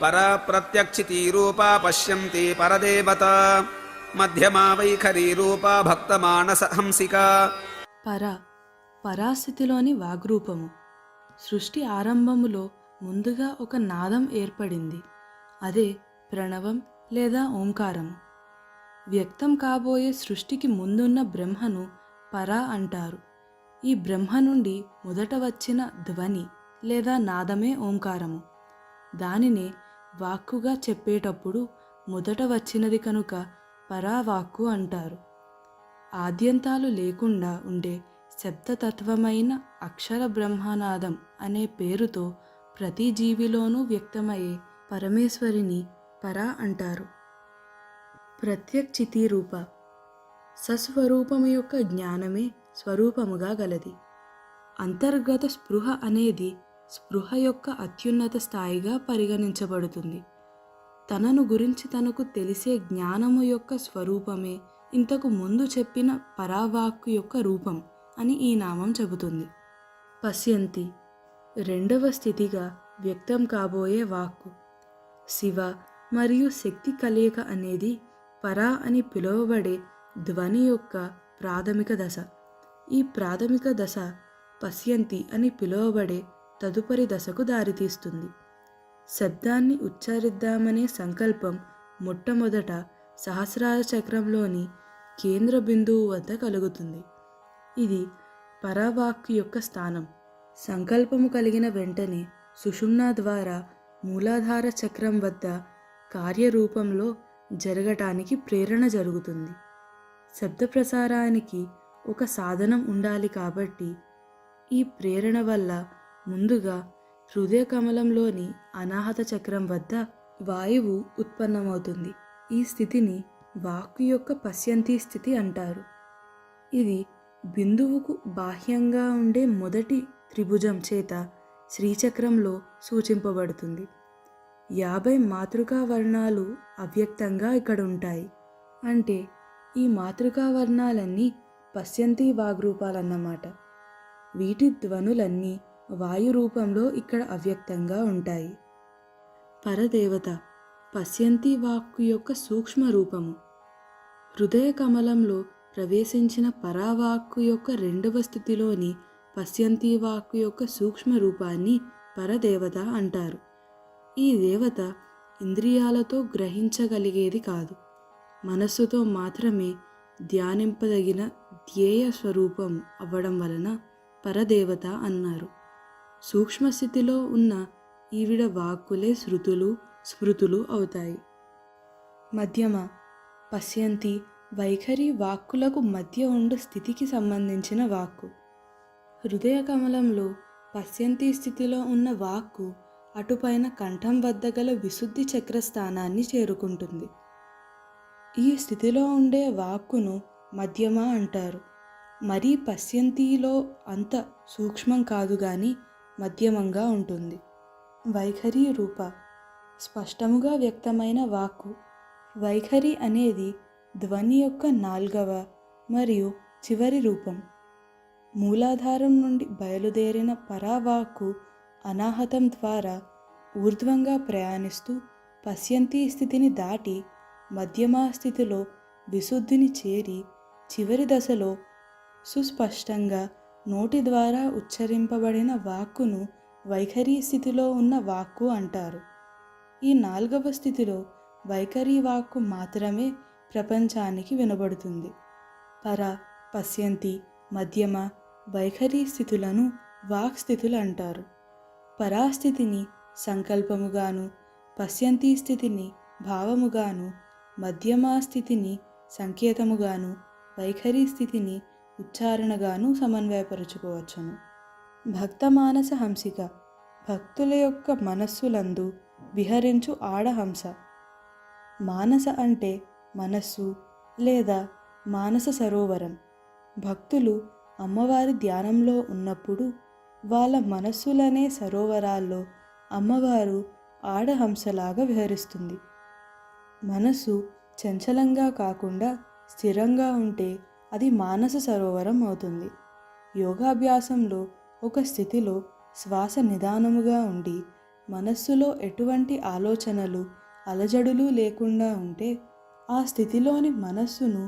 పరా ప్రత్యక్షితీ రూపా పశ్యంతి పరదేవత మధ్యమా వైఖరీ రూపా భక్తమానస హంసిక. పరాస్థితిలోని వాగ్రూపము. సృష్టి ఆరంభములో ముందుగా ఒక నాదం ఏర్పడింది. అదే ప్రణవం లేదా ఓంకారము. వ్యక్తం కాబోయే సృష్టికి ముందున్న బ్రహ్మను పరా అంటారు. ఈ బ్రహ్మ నుండి మొదట వచ్చిన ధ్వని లేదా నాదమే ఓంకారము. దానినే వాక్కుగా చెప్పేటప్పుడు మొదట వచ్చినది కనుక పరావాక్కు అంటారు. ఆద్యంతాలు లేకుండా ఉండే శబ్దతత్వమైన అక్షర బ్రహ్మనాదం అనే పేరుతో ప్రతి జీవిలోనూ వ్యక్తమయ్యే పరమేశ్వరిని పరా అంటారు. ప్రత్యక్షితి రూప. సస్వరూపము యొక్క జ్ఞానమే స్వరూపముగా గలది. అంతర్గత స్పృహ అనేది స్పృహ యొక్క అత్యున్నత స్థాయిగా పరిగణించబడుతుంది. తనను గురించి తనకు తెలిసే జ్ఞానము యొక్క స్వరూపమే ఇంతకు ముందు చెప్పిన పరావాక్కు యొక్క రూపం అని ఈ నామం చెబుతుంది. పశ్యంతి రెండవ స్థితిగా వ్యక్తం కాబోయే వాక్కు. శివ మరియు శక్తి కలయిక అనేది పరా అని పిలువబడే ధ్వని యొక్క ప్రాథమిక దశ. ఈ ప్రాథమిక దశ పశ్యంతి అని పిలువబడే తదుపరి దశకు దారితీస్తుంది. శబ్దాన్ని ఉచ్చరిద్దామనే సంకల్పం మొట్టమొదట సహస్రార చక్రంలోని కేంద్ర బిందువు వద్ద కలుగుతుంది. ఇది పరావాక్కు యొక్క స్థానం. సంకల్పము కలిగిన వెంటనే సుషుమ్నా ద్వారా మూలాధార చక్రం వద్ద కార్యరూపంలో జరగటానికి ప్రేరణ జరుగుతుంది. శబ్ద ప్రసారానికి ఒక సాధనం ఉండాలి కాబట్టి ఈ ప్రేరణ వల్ల ముందుగా హృదయ కమలంలోని అనాహత చక్రం వద్ద వాయువు ఉత్పన్నమవుతుంది. ఈ స్థితిని వాక్కు యొక్క పశ్యంతి స్థితి అంటారు. ఇది బిందువుకు బాహ్యంగా ఉండే మొదటి త్రిభుజం చేత శ్రీచక్రంలో సూచింపబడుతుంది. 50 మాతృకా వర్ణాలు అవ్యక్తంగా ఇక్కడ ఉంటాయి. అంటే ఈ మాతృకా వర్ణాలన్నీ పశ్యంతి వాగ్రూపాలన్నమాట. వీటి ధ్వనులన్నీ వాయు రూపంలో ఇక్కడ అవ్యక్తంగా ఉంటాయి. పరదేవత పశ్యంతి వాక్కు యొక్క సూక్ష్మ రూపము. హృదయ కమలంలో ప్రవేశించిన పరావాక్కు యొక్క రెండవ స్థితిలోని పశ్యంతి వాక్కు యొక్క సూక్ష్మ రూపాన్ని పరదేవత అంటారు. ఈ దేవత ఇంద్రియాలతో గ్రహించగలిగేది కాదు, మనస్సుతో మాత్రమే ధ్యానింపదగిన ధ్యేయ స్వరూపం అవ్వడం వలన పరదేవత అన్నారు. సూక్ష్మస్థితిలో ఉన్న ఈవిడ వాక్కులే శృతులు స్మృతులు అవుతాయి. మధ్యమ పశ్యంతి వైఖరి వాక్కులకు మధ్య ఉండు స్థితికి సంబంధించిన వాక్కు. హృదయ కమలంలో పశ్యంతి స్థితిలో ఉన్న వాక్కు అటుపైన కంఠం వద్ద గల విశుద్ధి చక్రస్థానాన్ని చేరుకుంటుంది. ఈ స్థితిలో ఉండే వాక్కును మధ్యమ అంటారు. మరీ పశ్యంతిలో అంత సూక్ష్మం కాదు గాని మధ్యమంగా ఉంటుంది. వైఖరి రూప స్పష్టముగా వ్యక్తమైన వాక్కు. వైఖరి అనేది ధ్వని యొక్క 4వ మరియు చివరి రూపం. మూలాధారం నుండి బయలుదేరిన పరావాక్కు అనాహతం ద్వారా ఊర్ధ్వంగా ప్రయాణిస్తూ పశ్యంతి స్థితిని దాటి మధ్యమా స్థితిలో విశుద్ధిని చేరి చివరి దశలో సుస్పష్టంగా నోటి ద్వారా ఉచ్చరింపబడిన వాక్కును వైఖరి స్థితిలో ఉన్న వాక్కు అంటారు. ఈ 4వ స్థితిలో వైఖరి వాక్కు మాత్రమే ప్రపంచానికి వినబడుతుంది. పర, పశ్యంతి, మధ్యమ, వైఖరి స్థితులను వాక్ స్థితులు అంటారు. పరాస్థితిని సంకల్పముగాను, పశ్యంతి స్థితిని భావముగాను, మధ్యమా స్థితిని సంకేతముగాను, వైఖరి స్థితిని ఉచ్చారణగాను సమన్వయపరుచుకోవచ్చును. భక్తమానస హంసిక భక్తుల యొక్క మనస్సులందు విహరించు ఆడహంస. మానస అంటే మనస్సు లేదా మానస సరోవరం. భక్తులు అమ్మవారి ధ్యానంలో ఉన్నప్పుడు వాళ్ళ మనస్సులనే సరోవరాల్లో అమ్మవారు ఆడహంసలాగా విహరిస్తుంది. మనస్సు చంచలంగా కాకుండా స్థిరంగా ఉంటే అది మానస సరోవరం అవుతుంది. యోగాభ్యాసంలో ఒక స్థితిలో శ్వాస నిదానముగా ఉండి మనస్సులో ఎటువంటి ఆలోచనలు అలజడులు లేకుండా ఉంటే ఆ స్థితిలోని మనస్సును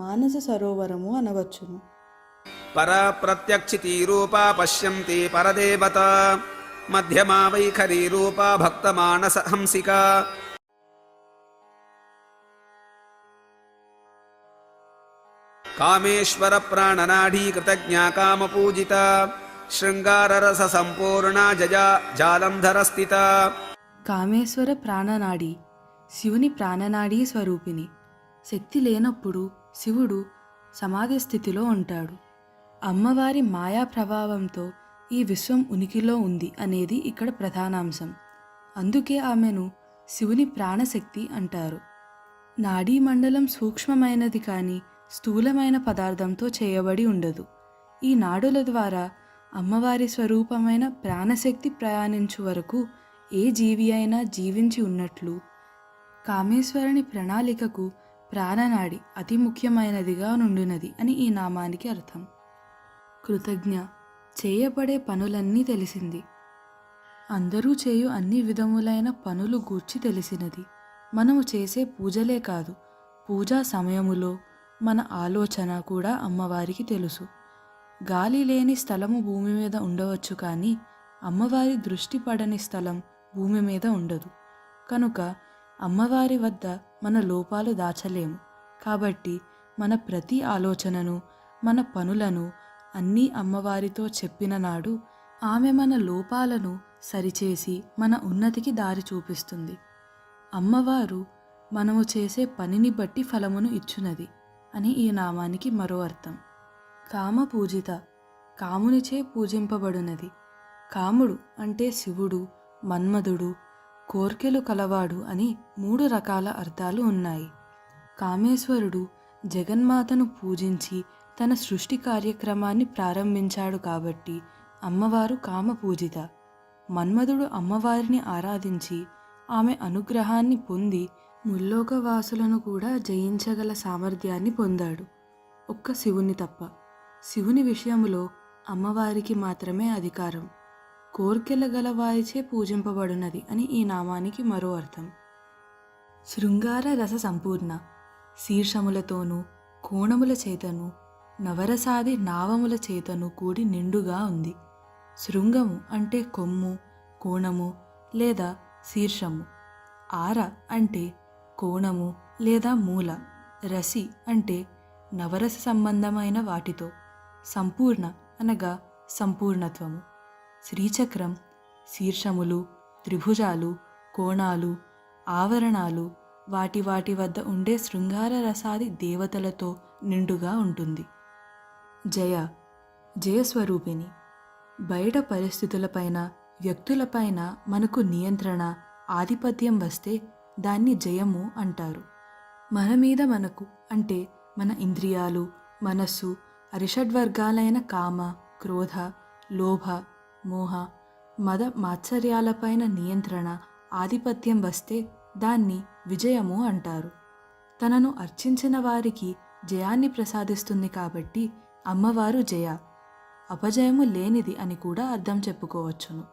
మానస సరోవరము అనవచ్చును. పరా ప్రత్యక్షితి రూపా పశ్యంతి పరదేవత మధ్యమా వైఖరీ రూపా భక్తమానస హంసిక. కామేశ్వర ప్రాణనాడీ కృతజ్ఞా కామపూజిత శృంగారరస సంపూర్ణ జజా జాలంధర స్థిత. కామేశ్వర ప్రాణనాడి శివుని ప్రాణనాడీ స్వరూపిణి. శక్తి లేనప్పుడు శివుడు సమాధి స్థితిలో ఉంటాడు. అమ్మవారి మాయా ప్రభావంతో ఈ విశ్వం ఉనికిలో ఉంది అనేది ఇక్కడ ప్రధానాంశం. అందుకే ఆమెను శివుని ప్రాణశక్తి అంటారు. నాడీ మండలం సూక్ష్మమైనది కానీ స్థూలమైన పదార్థంతో చేయబడి ఉండదు. ఈ నాడుల ద్వారా అమ్మవారి స్వరూపమైన ప్రాణశక్తి ప్రయాణించు వరకు ఏ జీవి అయినా జీవించి ఉన్నట్లు కామేశ్వరుని ప్రణాళికకు ప్రాణనాడి అతి ముఖ్యమైనదిగా నుండినది అని ఈ నామానికి అర్థం. కృతజ్ఞ చేయబడే పనులన్నీ తెలిసింది. అందరూ చేయు అన్ని విధములైన పనులు గూర్చి తెలిసినది. మనము చేసే పూజలే కాదు, పూజా సమయములో మన ఆలోచన కూడా అమ్మవారికి తెలుసు. గాలి లేని స్థలము భూమి మీద ఉండవచ్చు కానీ అమ్మవారి దృష్టి పడని స్థలం భూమి మీద ఉండదు. కనుక అమ్మవారి వద్ద మన లోపాలు దాచలేము. కాబట్టి మన ప్రతి ఆలోచనను, మన పనులను అన్నీ అమ్మవారితో చెప్పిన నాడు ఆమె మన లోపాలను సరిచేసి మన ఉన్నతికి దారి చూపిస్తుంది. అమ్మవారు మనము చేసే పనిని బట్టి ఫలమును ఇచ్చునది అని ఈ నామానికి మరో అర్థం. కామ పూజిత కామునిచే పూజింపబడునది. కాముడు అంటే శివుడు, మన్మధుడు, కోర్కెలు కలవాడు అని 3 రకాల అర్థాలు ఉన్నాయి. కామేశ్వరుడు జగన్మాతను పూజించి తన సృష్టి కార్యక్రమాన్ని ప్రారంభించాడు కాబట్టి అమ్మవారు కామ పూజిత. మన్మధుడు అమ్మవారిని ఆరాధించి ఆమె అనుగ్రహాన్ని పొంది ముల్లోకవాసులను కూడా జయించగల సామర్థ్యాన్ని పొందాడు, ఒక్క శివుని తప్ప. శివుని విషయంలో అమ్మవారికి మాత్రమే అధికారం. కోర్కెల గల వారిచే పూజింపబడినది అని ఈ నామానికి మరో అర్థం. శృంగార రస సంపూర్ణ శీర్షములతోనూ కోణముల చేతను నవరసాది నావముల చేతను కూడి నిండుగా ఉంది. శృంగము అంటే కొమ్ము, కోణము లేదా శీర్షము. ఆర అంటే కోణము లేదా మూల. రసి అంటే నవరస సంబంధమైన వాటితో. సంపూర్ణ అనగా సంపూర్ణత్వము. శ్రీచక్రం శీర్షములు, త్రిభుజాలు, కోణాలు, ఆవరణాలు వాటి వద్ద ఉండే శృంగార రసాది దేవతలతో నిండుగా ఉంటుంది. జయ జయస్వరూపిణి. బయట పరిస్థితులపైన, వ్యక్తులపైన మనకు నియంత్రణ, ఆధిపత్యం వస్తే దాన్ని జయము అంటారు. మన మీద మనకు అంటే మన ఇంద్రియాలు, మనస్సు, అరిషడ్వర్గాలైన కామ, క్రోధ, లోభ, మోహ, మద మాత్సర్యాలపైన నియంత్రణ, ఆధిపత్యం వస్తే దాన్ని విజయము అంటారు. తనను అర్చించిన వారికి జయాన్ని ప్రసాదిస్తుంది కాబట్టి అమ్మవారు జయ, అపజయము లేనిది అని కూడా అర్థం చెప్పుకోవచ్చును.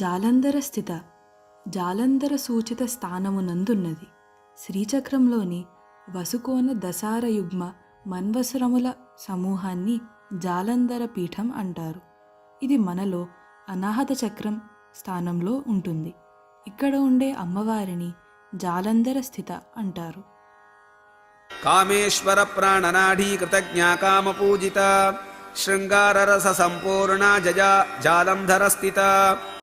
జాలంధర స్థిత జాలంధర సూచిత స్థానమునందున్నది. శ్రీచక్రంలోని వసుకోన దశారయుగ్మ మన్వసరముల సమూహాన్ని జాలంధర పీఠం అంటారు. ఇది మనలో అనాహత చక్రం స్థానంలో ఉంటుంది. ఇక్కడ ఉండే అమ్మవారిని జాలంధర స్థిత అంటారు. కామేశ్వర ప్రాణనాడీ కృతజ్ఞా కామపూజిత శృంగారరస సంపూర్ణ జజా జాలంధర స్థిత.